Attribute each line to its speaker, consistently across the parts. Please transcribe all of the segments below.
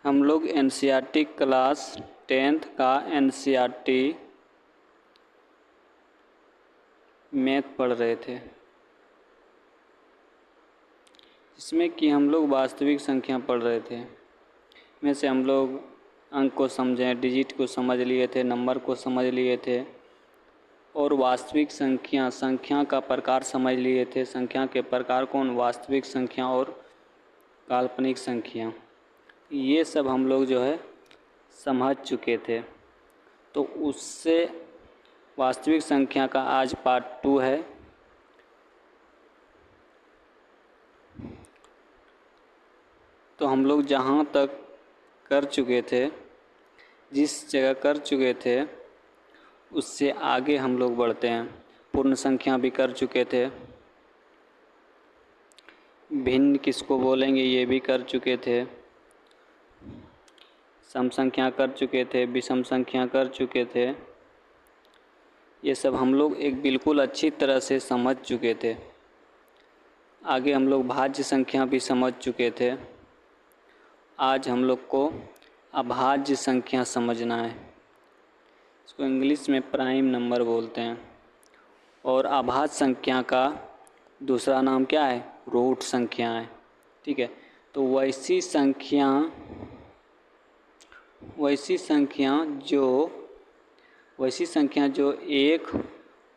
Speaker 1: हम लोग NCERT class 10th का एनसीईआरटी मैथ पढ़ रहे थे, इसमें कि हम लोग वास्तविक संख्या पढ़ रहे थे। में से हम लोग अंक को समझें, डिजिट को समझ लिए थे, नंबर को समझ लिए थे और वास्तविक संख्या का प्रकार समझ लिए थे। संख्या के प्रकार कौन? वास्तविक संख्या और काल्पनिक संख्या। ये सब हम लोग जो है समझ चुके थे। तो उससे वास्तविक संख्या का आज पार्ट 2 है। तो हम लोग जहाँ तक कर चुके थे, जिस जगह कर चुके थे, उससे आगे हम लोग बढ़ते हैं। पूर्ण संख्या भी कर चुके थे, भिन्न किसको बोलेंगे ये भी कर चुके थे, सम संख्या कर चुके थे, विषम संख्या कर चुके थे। ये सब हम लोग एक बिल्कुल अच्छी तरह से समझ चुके थे। आगे हम लोग भाज्य संख्या भी समझ चुके थे। आज हम लोग को अभाज्य संख्या समझना है। इसको इंग्लिश में प्राइम नंबर बोलते हैं। और अभाज्य संख्या का दूसरा नाम क्या है? रूट संख्या है। ठीक है। तो वैसी संख्या जो एक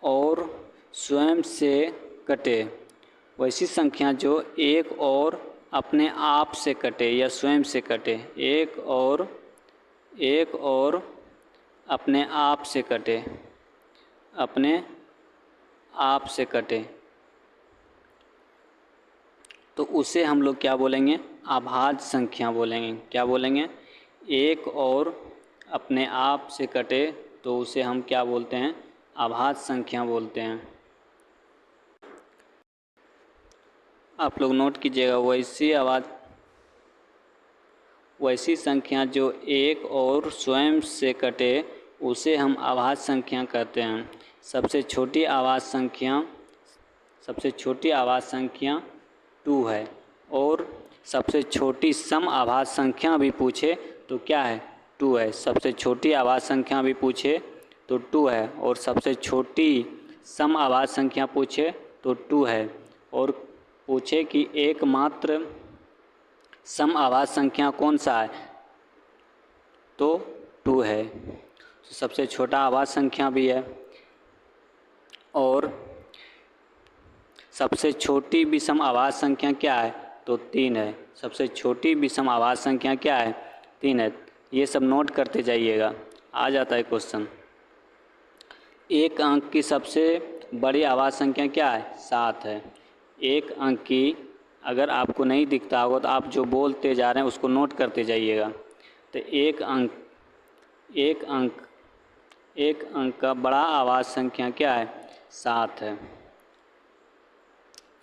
Speaker 1: और स्वयं से कटे, वैसी संख्या जो एक और अपने आप से कटे या स्वयं से कटे, एक और अपने आप से कटे, अपने आप से कटे, तो उसे हम लोग क्या बोलेंगे? अभाज्य संख्या बोलेंगे। क्या बोलेंगे? एक और अपने आप से कटे तो उसे हम क्या बोलते हैं? अभाज्य संख्या बोलते हैं। आप लोग नोट कीजिएगा, वैसी संख्या जो एक और स्वयं से कटे उसे हम अभाज्य संख्या कहते हैं। सबसे छोटी अभाज्य संख्या 2 है। और सबसे छोटी सम अभाज्य संख्या भी पूछे तो क्या है? 2 है। सबसे छोटी अभाज्य संख्या भी पूछे तो 2 है। और सबसे छोटी सम अभाज्य संख्या पूछे तो 2 है। और पूछे कि एकमात्र सम अभाज्य संख्या कौन सा है तो 2 है। तो सबसे छोटा अभाज्य संख्या भी है। और सबसे छोटी विषम अभाज्य संख्या क्या है? तो 3 है। सबसे छोटी विषम अभाज्य संख्या क्या है? 3 है। ये सब नोट करते जाइएगा, आ जाता है क्वेश्चन। एक अंक की सबसे बड़ी अभाज्य संख्या क्या है? 7 है। एक अंक की, अगर आपको नहीं दिखता होगा तो आप जो बोलते जा रहे हैं उसको नोट करते जाइएगा। तो एक अंक का बड़ा अभाज्य संख्या क्या है? 7 है।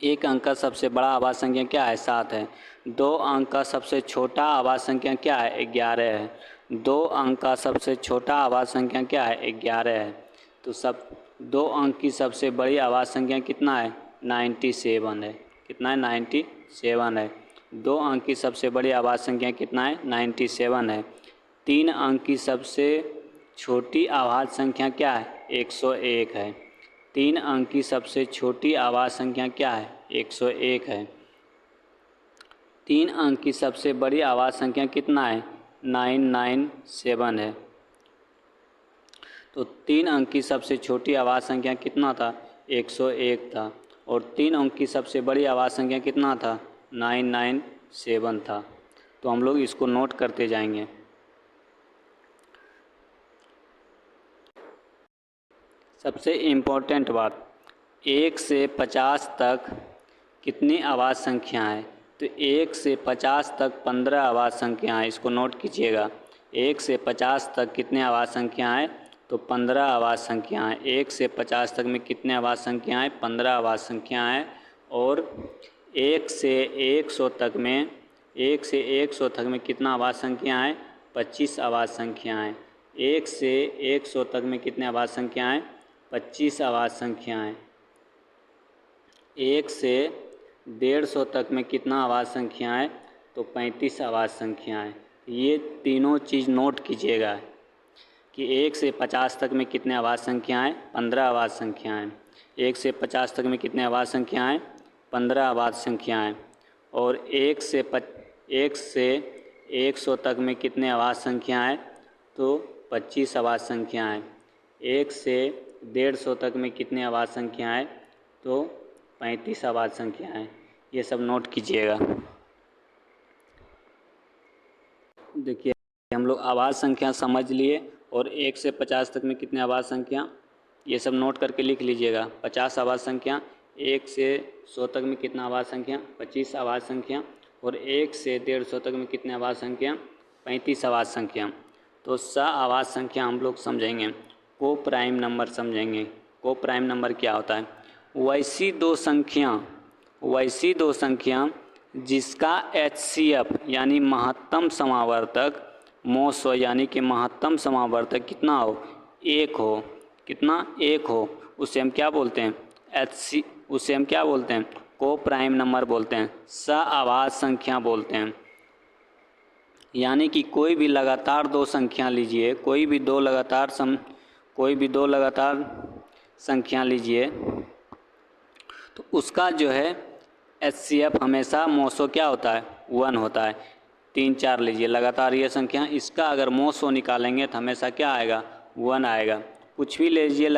Speaker 1: एक अंक का सबसे बड़ा अभाज्य संख्या क्या है? 7 है। 2 अंक का सबसे छोटा अभाज्य संख्या क्या है? 11 है। 2 अंक का सबसे छोटा अभाज्य संख्या क्या है? 11 है। तो 2 अंक की सबसे बड़ी अभाज्य संख्या कितना है? 97 है। कितना है? 97 है। 2 अंक की सबसे बड़ी अभाज्य संख्या कितना है? 97 है। 3 अंक की सबसे छोटी अभाज्य संख्या क्या है? 101 है। 3 अंक की सबसे छोटी अभाज्य संख्या क्या है? 101 है। 3 अंक की सबसे बड़ी अभाज्य संख्या कितना है? 997 है। तो 3 अंक की सबसे छोटी अभाज्य संख्या कितना था? 101 था। और 3 अंक की सबसे बड़ी अभाज्य संख्या कितना था? 997 था। तो हम लोग इसको नोट करते जाएंगे। सबसे इम्पोर्टेंट बात, 1 से 50 तक कितनी अभाज्य संख्या है? तो 1 से 50 तक 15 अभाज्य संख्या है। इसको नोट कीजिएगा। 1 से 50 तक कितने अभाज्य संख्या है? तो 15 अभाज्य संख्या है। 1 से 50 तक में कितने अभाज्य संख्या है? 15 अभाज्य संख्या है। और 1 से 100 तक में कितना अभाज्य संख्या है? 25 अभाज्य संख्या है। 1 से 100 तक में कितने अभाज्य संख्या है? 25 अभाज्य संख्याएँ। 1 से 150 तक में कितना अभाज्य संख्या है? तो 35 अभाज्य संख्या है। ये तीनों चीज़ नोट कीजिएगा कि 1 से 50 तक में कितने आवाज़ संख्याएँ, 15 आवाज़ संख्याएँ। 1 से 50 तक में कितने आवाज़ संख्याएँ, 15 आवाज़ संख्याएँ। और 1 से 100 तक में कितने आवाज़ संख्याएँ, तो 25 आवाज़ संख्याएँ। 1 से 150 तक में कितने आवाज़ संख्याएँ, तो 35 आवाज़ संख्याएँ। ये सब नोट कीजिएगा। देखिए हम लोग आवाज़ संख्या समझ लिए और 1 से 50 तक में कितने आवाज़ संख्या, ये सब नोट करके लिख लीजिएगा। 50 आवाज़ संख्या, 1 से 100 तक में कितना आवाज़ संख्या, 25 आवाज़ संख्या। और 1 से 150 तक में कितने आवाज़ संख्या, 35 आवाज़ संख्या। तो आवाज़ संख्या हम लोग समझेंगे, को प्राइम नंबर समझेंगे। को प्राइम नंबर क्या होता है? वैसी दो संख्या जिसका HCF यानी महत्तम समावर्तक मोसो यानी कि महत्तम समावर्तक कितना हो, 1 हो। कितना? 1 हो। उसे हम क्या बोलते हैं? उसे हम क्या बोलते हैं? को प्राइम नंबर बोलते हैं, आवाज़ संख्या बोलते हैं। यानी कि कोई भी लगातार दो संख्या लीजिए, कोई भी दो लगातार संख्या लीजिए, तो उसका जो है HCF हमेशा मोसो क्या होता है, 1 होता है। 3, 4 लीजिए लगातार ये संख्या, इसका अगर मोसो निकालेंगे तो हमेशा क्या आएगा, 1 आएगा। कुछ भी ले लीजिए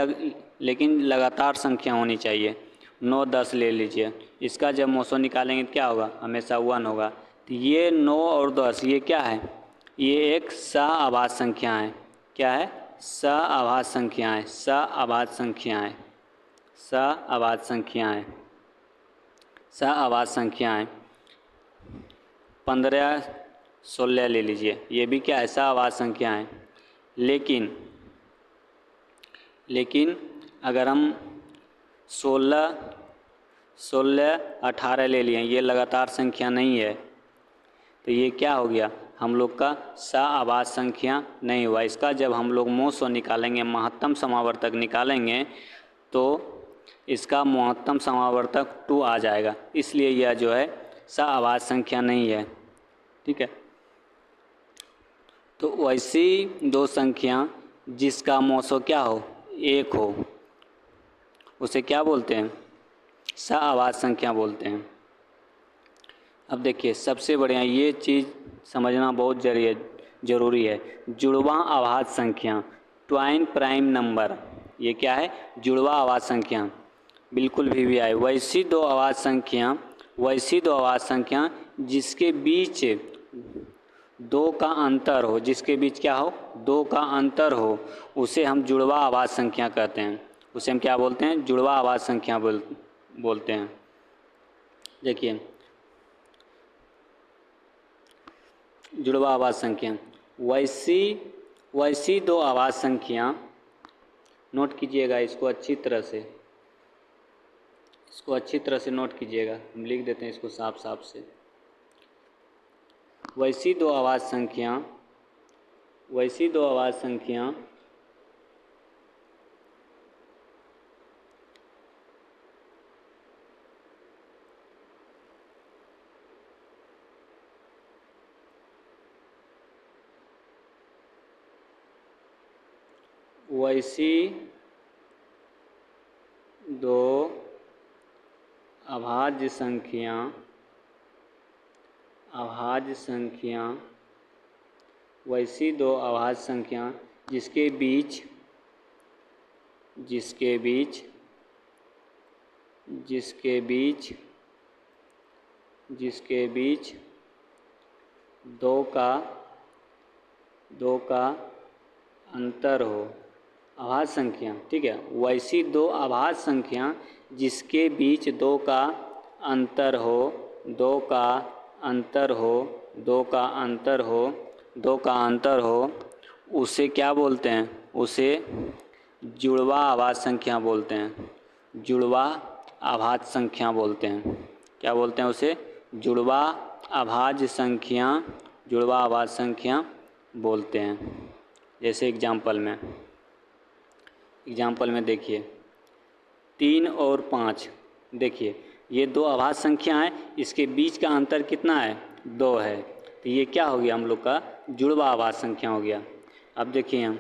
Speaker 1: लेकिन लगातार संख्या होनी चाहिए। 9, 10 ले लीजिए, इसका जब मोसो निकालेंगे तो क्या होगा, हमेशा 1 होगा। तो ये 9 और 10 ये क्या है, ये एक आवाज़ संख्या है। क्या है? आवाज़ संख्याएँ, आवाज़ संख्याएँ, आवाज़ संख्याएँ, आवाज़ संख्याएँ। 15, 16 ले लीजिए, ये भी क्या है, आवाज़ संख्याएँ। लेकिन अगर हम 16, 18 ले लिए, ये लगातार संख्या नहीं है, तो ये क्या हो गया, हम लोग का आवाज़ संख्या नहीं हुआ। इसका जब हम लोग मोसो निकालेंगे, महत्तम समावर्तक निकालेंगे, तो इसका महत्तम समावर्तक 2 आ जाएगा। इसलिए यह जो है आवाज़ संख्या नहीं है। ठीक है। तो वैसी दो संख्या जिसका मोसो क्या हो, 1 हो, उसे क्या बोलते हैं, आवाज़ संख्या बोलते हैं। अब देखिए सबसे बढ़िया ये चीज़ समझना बहुत ज़रूरी है, जुड़वा आवाज़ संख्या, ट्वाइन प्राइम नंबर। ये क्या है, जुड़वा आवाज़ संख्या। बिल्कुल भी आए वैसी दो आवाज़ संख्या जिसके बीच 2 का अंतर हो, जिसके बीच क्या हो, 2 का अंतर हो, उसे हम जुड़वा आवाज़ संख्या कहते हैं। उसे हम क्या बोलते हैं, जुड़वा आवाज़ संख्या बोलते हैं। देखिए जुड़वा आवाज़ संख्या, वैसी दो आवाज़ संख्या, नोट कीजिएगा इसको अच्छी तरह से नोट कीजिएगा। हम लिख देते हैं इसको साफ से। वैसी दो आवाज़ संख्या वैसी दो अभाज्य संख्या वैसी दो अभाज्य संख्या जिसके बीच 2 का अंतर हो, अभाज्य संख्या। ठीक है, वैसी दो अभाज्य संख्या जिसके बीच 2 का अंतर हो, उसे क्या बोलते हैं, उसे जुड़वा आवाज़ संख्या बोलते हैं। जुड़वा आभाज्य संख्या बोलते हैं। क्या बोलते हैं उसे, जुड़वा आभाज्य संख्या बोलते हैं। जैसे एग्जाम्पल में देखिए 3 और 5, देखिए ये दो अभाज्य संख्या हैं, इसके बीच का अंतर कितना है, 2 है। तो ये क्या हो गया हम लोग का जुड़वा आवाज़ संख्या हो गया। अब देखिए हम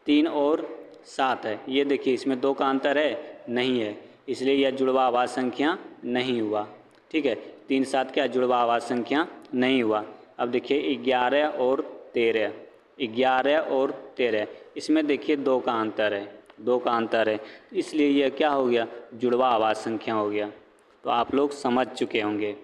Speaker 1: 3 और 7 है, ये देखिए इसमें 2 का अंतर है, नहीं है, इसलिए यह जुड़वा आवाज़ संख्या नहीं हुआ। ठीक है, 3 7 क्या जुड़वा आवाज़ संख्या नहीं हुआ। अब देखिए 11 और 13, 11 और 13 इसमें देखिए 2 का अंतर है, 2 का अंतर है, इसलिए यह क्या हो गया जुड़वा आवाज़ संख्या हो गया। तो आप लोग समझ चुके होंगे।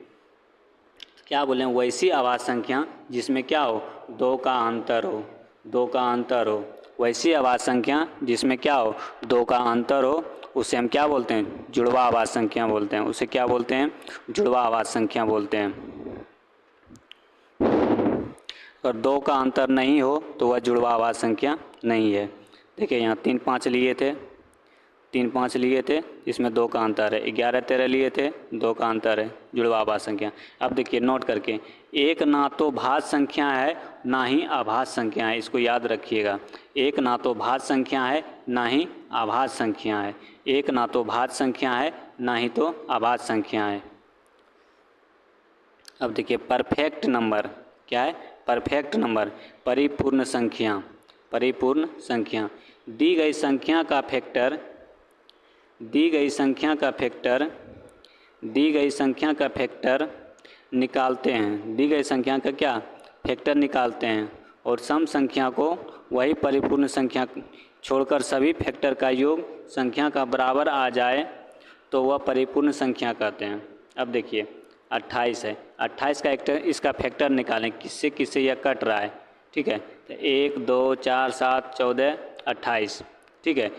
Speaker 1: क्या बोलें, वैसी आवाज़ संख्या जिसमें क्या हो 2 का अंतर हो, 2 का अंतर हो, वैसी आवाज़ संख्या जिसमें क्या हो 2 का अंतर हो, उसे हम क्या बोलते हैं जुड़वा आवाज़ संख्या बोलते हैं। उसे क्या बोलते हैं जुड़वा आवाज़ संख्या बोलते हैं। अगर 2 का अंतर नहीं हो तो वह जुड़वा आवाज़ संख्या नहीं है। देखिए यहाँ 3 5 लिए थे, 3 5 लिए थे, इसमें 2 का अंतर है। 11 13 लिए थे, 2 का अंतर है, जुड़वा आभास संख्या। अब देखिए नोट करके, एक ना तो भाज्य संख्या है ना ही आभाज्य संख्या है, इसको याद रखिएगा। एक ना तो भाज्य संख्या है ना ही आभाज्य संख्या है, एक ना तो भाज्य संख्या है ना ही तो आभाज्य संख्या है। अब देखिए परफेक्ट नंबर क्या है, परफेक्ट नंबर परिपूर्ण संख्या, परिपूर्ण संख्या। दी गई संख्या का फैक्टर, दी गई संख्या का फैक्टर, दी गई संख्या का फैक्टर निकालते हैं, दी गई संख्या का क्या फैक्टर निकालते हैं, और सम संख्या को वही परिपूर्ण संख्या छोड़कर सभी फैक्टर का योग संख्या का बराबर आ जाए तो वह परिपूर्ण संख्या कहते हैं। अब देखिए 28 है, 28 का इसका फैक्टर निकालें, किससे किससे यह कट रहा है। ठीक है, तो 1 2 4 7 14 28। ठीक है,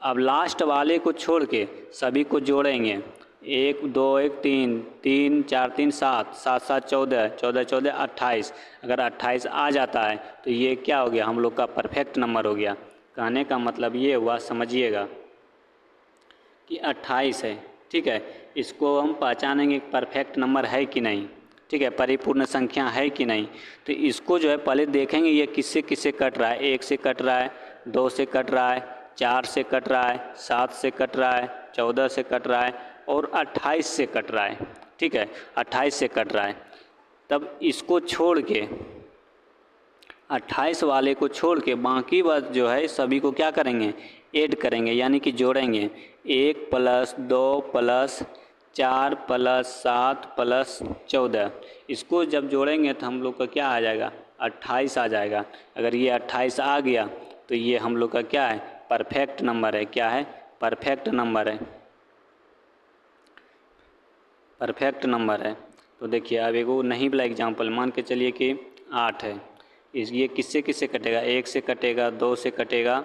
Speaker 1: अब लास्ट वाले को छोड़ के सभी को जोड़ेंगे, 1 2 1 3 3 4 3 7 7 7 14 14 14 28। अगर 28 आ जाता है तो ये क्या हो गया हम लोग का परफेक्ट नंबर हो गया। कहने का मतलब ये हुआ, समझिएगा कि 28 है। ठीक है, इसको हम पहचानेंगे परफेक्ट नंबर है कि नहीं, ठीक है, परिपूर्ण संख्या है कि नहीं। तो इसको जो है पहले देखेंगे ये किससे किससे कट रहा है। 1 से कट रहा है, 2 से कट रहा है, 4 से कट रहा है, 7 से कट रहा है, 14 से कट रहा है और 28 से कट रहा है। ठीक है, 28 से कट रहा है। तब इसको छोड़ के 28 वाले को छोड़ के बाकी बात जो है सभी को क्या करेंगे ऐड करेंगे, यानी कि जोड़ेंगे। 1 + 2 + 4 + 7 + 14, इसको जब जोड़ेंगे तो हम लोग का क्या आ जाएगा 28 आ जाएगा। अगर ये 28 आ गया तो ये हम लोग का क्या है परफेक्ट नंबर है। क्या है परफेक्ट नंबर है, परफेक्ट नंबर है। तो देखिए अब एक वो नहीं वाला एग्जाम्पल मान के चलिए कि 8 है, ये किससे किससे कटेगा, 1 से कटेगा, 2 से कटेगा,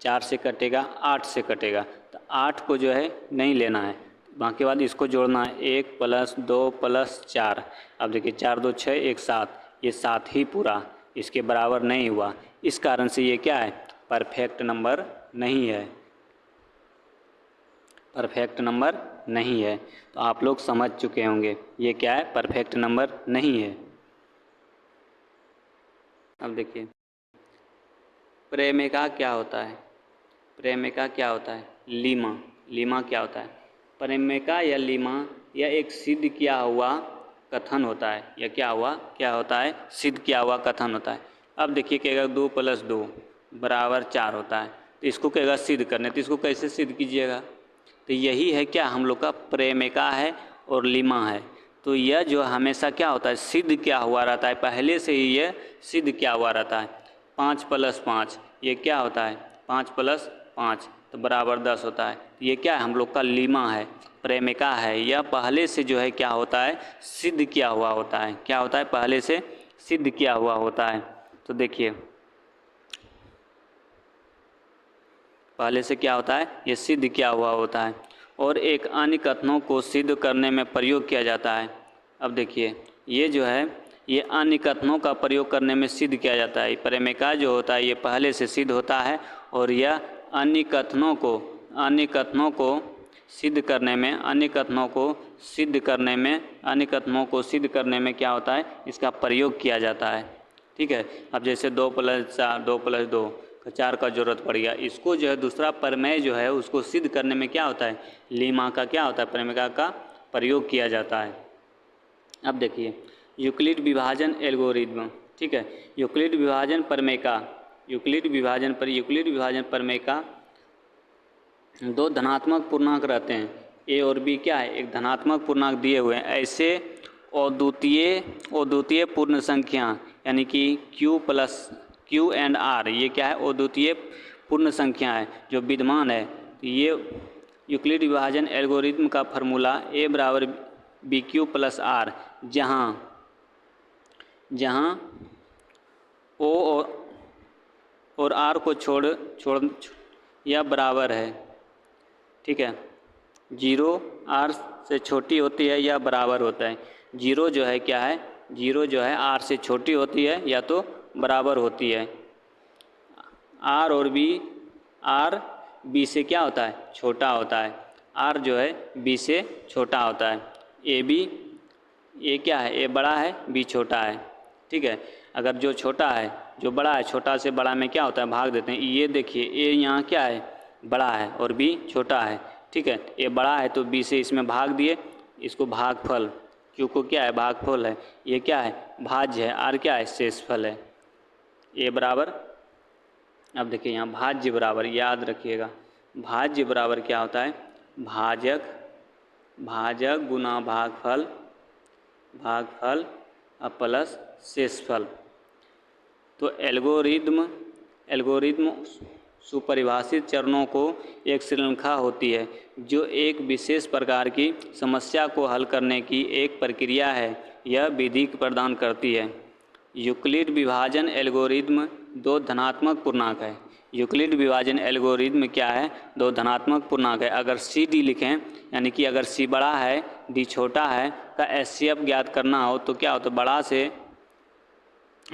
Speaker 1: 4 से कटेगा, 8 से कटेगा। तो 8 को जो है नहीं लेना है, बाकी बाद इसको जोड़ना है। 1 + 2 + 4। अब देखिए 4 2 6 1 7, ये 7 ही पूरा इसके बराबर नहीं हुआ, इस कारण से ये क्या है परफेक्ट नंबर नहीं है, परफेक्ट नंबर नहीं है। तो आप लोग समझ चुके होंगे ये क्या है परफेक्ट नंबर नहीं है। अब देखिए प्रेमिका क्या होता है, प्रेमिका क्या होता है, लीमा, लीमा क्या होता है। प्रेमिका या लीमा यह एक सिद्ध किया हुआ कथन होता है, यह क्या होता है सिद्ध किया हुआ कथन होता है। अब देखिए कि अगर 2 + 2 = 4 होता है, तो इसको कहेगा सिद्ध करने, तो इसको कैसे सिद्ध कीजिएगा। तो यही है क्या हम लोग का प्रेमिका है और लीमा है। तो यह जो हमेशा क्या होता है सिद्ध क्या हुआ रहता है, पहले से ही यह सिद्ध क्या हुआ रहता है। 5 + 5 ये क्या होता है 5 + 5 तो बराबर 10 होता है। ये क्या है हम लोग का लीमा है, प्रेमिका है, यह पहले से जो है क्या होता है सिद्ध किया हुआ होता है। क्या होता है पहले से सिद्ध किया हुआ होता है। तो देखिए पहले से क्या होता है ये सिद्ध किया हुआ होता है और एक अन्य कथनों को सिद्ध करने में प्रयोग किया जाता है। अब देखिए ये जो है ये अन्य कथनों का प्रयोग करने में सिद्ध किया जाता है। प्रेमिका जो होता है ये पहले से सिद्ध होता है और यह अन्य कथनों को सिद्ध करने में, अन्य कथनों को सिद्ध करने में, अन्य कथनों को सिद्ध करने में क्या होता है इसका प्रयोग किया जाता है। ठीक है, अब जैसे 2 + 4 2 + 2 4 का जरूरत पड़ गया, इसको जो है दूसरा प्रमेय जो है उसको सिद्ध करने में क्या होता है लीमा का क्या होता है प्रेमिका का प्रयोग किया जाता है। अब देखिए यूक्लिड विभाजन एल्गोरिदम, ठीक है। यूक्लिड विभाजन प्रमेय का दो धनात्मक पूर्णांक रहते हैं, ए और बी क्या है, एक धनात्मक पूर्णांक दिए हुए हैं। ऐसे अद्वितीय पूर्ण संख्या यानी कि क्यू एंड आर, ये क्या है, अद्वितीय पूर्ण संख्या है जो विद्यमान है। ये यूक्लिड विभाजन एल्गोरिदम का फार्मूला ए बराबर बी क्यू प्लस आर, जहाँ ओ और आर को छोड़ या बराबर है, ठीक है। 0 आर से छोटी होती है या बराबर होता है। 0 जो है क्या है, 0 जो है आर से छोटी होती है या तो बराबर होती है। आर और बी, आर बी से क्या होता है, छोटा होता है। आर जो है बी से छोटा होता है। ए बी, ए क्या है, ए बड़ा है, बी छोटा है, ठीक है। अगर जो छोटा है, जो बड़ा है, छोटा से बड़ा में क्या होता है, भाग देते हैं। ये देखिए ए यहाँ क्या है, बड़ा है और बी छोटा है, ठीक है। ए बड़ा है तो बी से इसमें भाग दिए, इसको भागफल, क्यू को क्या है, भागफल है। ये क्या है, भाज्य है। आर क्या है, शेषफल है। ए बराबर, अब देखिए यहाँ भाज्य बराबर, याद रखिएगा भाज्य बराबर क्या होता है, भाजक गुना भागफल प्लस शेषफल। तो एल्गोरिदम सुपरिभाषित चरणों को एक श्रृंखला होती है जो एक विशेष प्रकार की समस्या को हल करने की एक प्रक्रिया है। यह विधि प्रदान करती है। यूक्लिड विभाजन एल्गोरिदम दो धनात्मक पूर्णांक है। यूक्लिड विभाजन एल्गोरिदम क्या है, दो धनात्मक पूर्णांक है। अगर सी डी लिखें, यानी कि अगर सी बड़ा है डी छोटा है का एचसीएफ ज्ञात करना हो तो क्या होता है, बड़ा से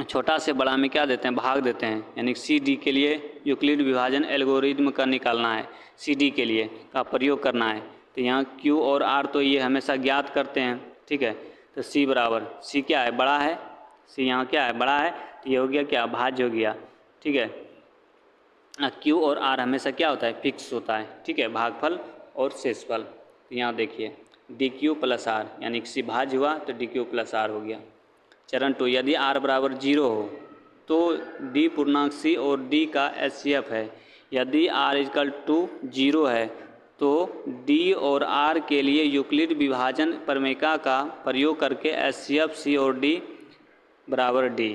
Speaker 1: छोटा से बड़ा में क्या देते हैं, भाग देते हैं। यानी सी डी के लिए यूक्लिड विभाजन एल्गोरिदम का निकालना है, सी डी के लिए का प्रयोग करना है। तो यहाँ क्यू और आर तो ये हमेशा ज्ञात करते हैं, ठीक है। तो सी बराबर, सी क्या है, बड़ा है, सी यहाँ क्या है, बड़ा है, तो ये हो गया क्या, भाज्य हो गया, ठीक है। क्यू और आर हमेशा क्या होता है, फिक्स होता है, ठीक है, भागफल और शेषफल। तो यहाँ देखिए डी क्यू प्लस आर, यानी कि सी भाज्य हुआ तो डी क्यू प्लस आर हो गया। चरण 2, यदि r बराबर 0 हो तो d पूर्णांक c और d का एचसीएफ है। यदि r इक्वल टू 0 है तो d और r के लिए यूक्लिड विभाजन प्रमेय का प्रयोग करके एचसीएफ c और d बराबर d।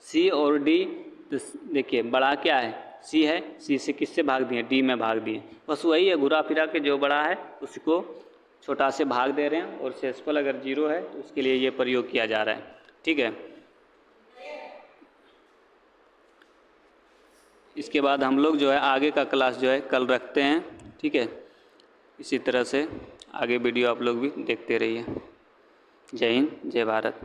Speaker 1: c और d, तो देखिए बड़ा क्या है, c है, c से किससे भाग दिए, d में भाग दिए। बस वही है, घुरा फिरा के जो बड़ा है उसको छोटा से भाग दे रहे हैं, और शेषफल अगर 0 है तो उसके लिए ये प्रयोग किया जा रहा है, ठीक है। इसके बाद हम लोग जो है आगे का क्लास जो है कल रखते हैं, ठीक है। इसी तरह से आगे वीडियो आप लोग भी देखते रहिए। जय हिंद, जय भारत।